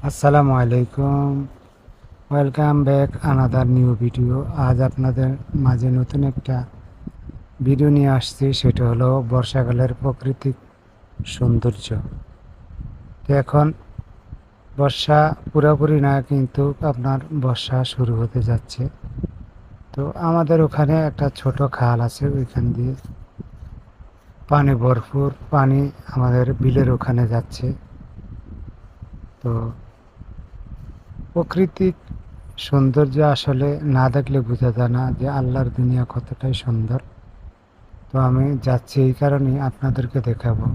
আসসালামু আলাইকুম। Welcome back another new video. আজ আপনাদের মাঝে নতুন একটা ভিডিও নিয়ে আসছি, সেটা হলো বর্ষাকালের প্রাকৃতিক সৌন্দর্য। তো এখন বর্ষা পুরোপুরি না, কিন্তু আপনার বর্ষা শুরু হতে যাচ্ছে। তো আমাদের ওখানে একটা ছোট খাল আছে, ওইখান দিয়ে পানি ভরপুর পানি আমাদের বিলের ওখানে যাচ্ছে। তো প্রাকৃতিক সৌন্দর্য আসলে না দেখলে বোঝা যায় না যে আল্লাহর দুনিয়া কতটাই সুন্দর। তো আমি যাচ্ছি এই কারণেই আপনাদেরকে দেখাবো।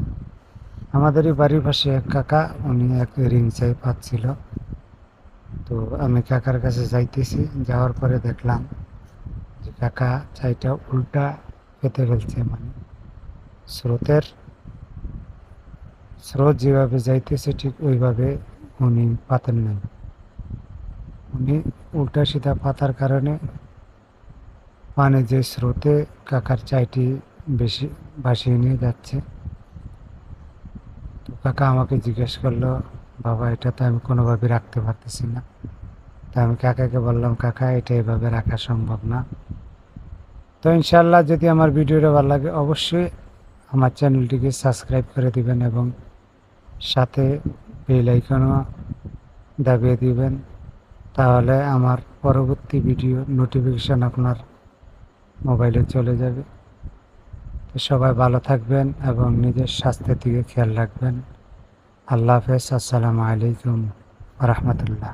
আমাদেরই বাড়ির পাশে এক কাকা, উনি এক রিং চাই পাচ্ছিল। তো আমি কাকার কাছে যাইতেছি, যাওয়ার পরে দেখলাম যে কাকা চাইটা উল্টা পেতে ফেলছে। মানে স্রোতের স্রোত যেভাবে যাইতেছে ঠিক ওইভাবে উনি পাতেন নাই। উনি উল্টা সিধা পাতার কারণে পানি যে স্রোতে কাকার চাইটি বেশি ভাসিয়ে নিয়ে যাচ্ছে। তো কাকা আমাকে জিজ্ঞেস করলো, বাবা এটা তো আমি কোনোভাবে রাখতে পারতেছি না। তো আমি কাকাকে বললাম, কাকা এটা এভাবে রাখা সম্ভব না। তো ইনশাল্লাহ যদি আমার ভিডিওটা ভালো লাগে অবশ্যই আমার চ্যানেলটিকে সাবস্ক্রাইব করে দিবেন এবং সাথে বেল আইকনও দাবিয়ে দিবেন। তাহলে আমার পরবর্তী ভিডিও নোটিফিকেশন আপনার মোবাইলে চলে যাবে। তো সবাই ভালো থাকবেন এবং নিজের স্বাস্থ্যের দিকে খেয়াল রাখবেন। আল্লাহ হাফেজ। আসসালামু আলাইকুম ওয়া রাহমাতুল্লাহ।